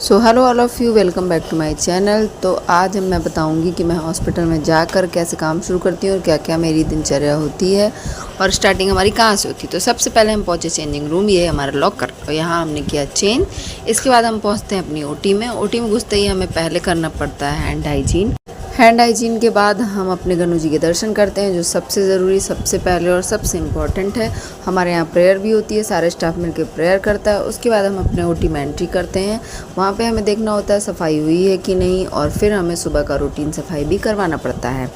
So hello all of you, welcome back to my channel. तो आज मैं बताऊंगी कि मैं हॉस्पिटल में जाकर कैसे काम शुरू करती हूँ और क्या क्या मेरी दिनचर्या होती है और स्टार्टिंग हमारी कहाँ से होती है। तो सबसे पहले हम पहुँचे चेंजिंग रूम, ये है हमारा लॉकर, और यहाँ हमने किया चेंज। इसके बाद हम पहुँचते हैं अपनी ओटी में। ओटी में घुसते ही हमें पहले करना पड़ता है हैंड हाइजीन। हैंड हाइजीन के बाद हम अपने गनु जी के दर्शन करते हैं, जो सबसे ज़रूरी, सबसे पहले और सबसे इम्पॉर्टेंट है। हमारे यहाँ प्रेयर भी होती है, सारे स्टाफ मिलकर प्रेयर करता है। उसके बाद हम अपने ओटी में एंट्री करते हैं। वहाँ पे हमें देखना होता है सफाई हुई है कि नहीं, और फिर हमें सुबह का रूटीन सफाई भी करवाना पड़ता है।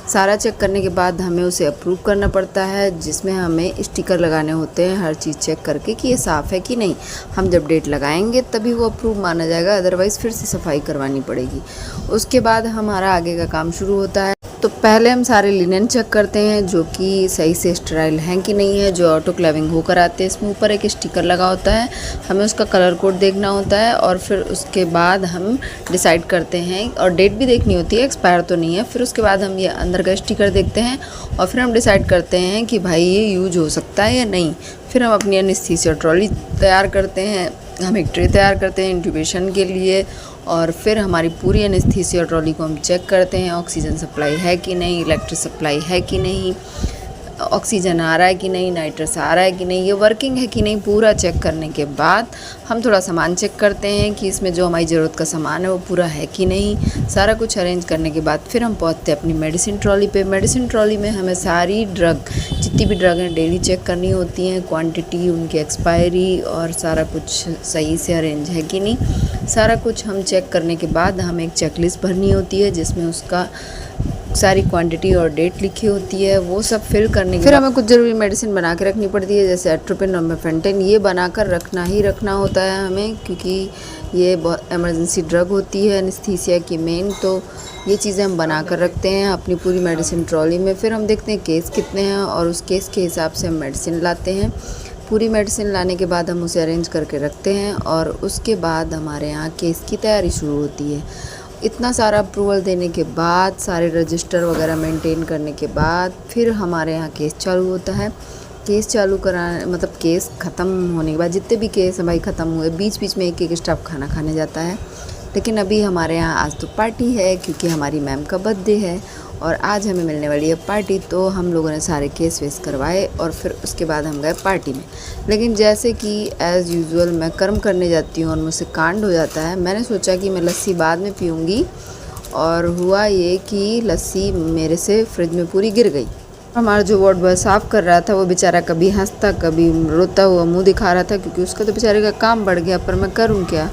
सारा चेक करने के बाद हमें उसे अप्रूव करना पड़ता है, जिसमें हमें स्टिकर लगाने होते हैं हर चीज़ चेक करके कि ये साफ़ है कि नहीं। हम जब डेट लगाएंगे तभी वो अप्रूव माना जाएगा, अदरवाइज़ फिर से सफाई करवानी पड़ेगी। उसके बाद हमारा आगे का काम शुरू होता है। तो पहले हम सारे लिनन चेक करते हैं जो कि सही से स्टेराइल हैं कि नहीं है, जो ऑटोक्लेविंग होकर आते हैं। इसमें ऊपर एक स्टिकर लगा होता है, हमें उसका कलर कोड देखना होता है, और फिर उसके बाद हम डिसाइड करते हैं, और डेट भी देखनी होती है, एक्सपायर तो नहीं है। फिर उसके बाद हम ये अंदर का स्टिकर देखते हैं और फिर हम डिसाइड करते हैं कि भाई ये यूज हो सकता है या नहीं। फिर हम अपनी एनेस्थीसिया ट्रॉली तैयार करते हैं, हम एक ट्रे तैयार करते हैं इंट्यूबेशन के लिए, और फिर हमारी पूरी एनेस्थीसिया ट्रॉली को हम चेक करते हैं, ऑक्सीजन सप्लाई है कि नहीं, इलेक्ट्रिक सप्लाई है कि नहीं, ऑक्सीजन आ रहा है कि नहीं, नाइट्रस आ रहा है कि नहीं, ये वर्किंग है कि नहीं। पूरा चेक करने के बाद हम थोड़ा सामान चेक करते हैं कि इसमें जो हमारी ज़रूरत का सामान है वो पूरा है कि नहीं। सारा कुछ अरेंज करने के बाद फिर हम पहुंचते हैं अपनी मेडिसिन ट्रॉली पे। मेडिसिन ट्रॉली में हमें सारी ड्रग, जितनी भी ड्रग हैं, डेली चेक करनी होती हैं, क्वांटिटी, उनकी एक्सपायरी, और सारा कुछ सही से अरेंज है कि नहीं। सारा कुछ हम चेक करने के बाद हमें एक चेकलिस्ट भरनी होती है, जिसमें उसका सारी क्वांटिटी और डेट लिखी होती है। वो सब फिल करने के फिर हमें कुछ ज़रूरी मेडिसिन बना के रखनी पड़ती है, जैसे एट्रोपिन और मेफेंटेन। ये बनाकर रखना ही रखना होता है हमें, क्योंकि ये बहुत इमरजेंसी ड्रग होती है एनेस्थीसिया की मेन। तो ये चीज़ें हम बना कर रखते हैं अपनी पूरी मेडिसिन ट्रॉली में। फिर हम देखते हैं केस कितने हैं, और उस केस के हिसाब से हम मेडिसिन लाते हैं। पूरी मेडिसिन लाने के बाद हम उसे अरेंज करके रखते हैं, और उसके बाद हमारे यहाँ केस की तैयारी शुरू होती है। इतना सारा अप्रूवल देने के बाद, सारे रजिस्टर वगैरह मेंटेन करने के बाद, फिर हमारे यहाँ केस चालू होता है। केस चालू कराने मतलब केस ख़त्म होने के बाद, जितने भी केस हैं भाई ख़त्म हुए, बीच बीच में एक एक स्टाफ खाना खाने जाता है। लेकिन अभी हमारे यहाँ आज तो पार्टी है, क्योंकि हमारी मैम का बर्थडे है और आज हमें मिलने वाली है पार्टी। तो हम लोगों ने सारे केस वेस करवाए और फिर उसके बाद हम गए पार्टी में। लेकिन जैसे कि एज़ यूजुअल मैं कर्म करने जाती हूँ और मुझसे कांड हो जाता है। मैंने सोचा कि मैं लस्सी बाद में पीऊँगी, और हुआ ये कि लस्सी मेरे से फ्रिज में पूरी गिर गई। हमारा जो वार्ड बॉय साफ़ कर रहा था, वो बेचारा कभी हंसता कभी रोता हुआ मुंह दिखा रहा था, क्योंकि उसका तो बेचारे का काम बढ़ गया, पर मैं करूँ क्या।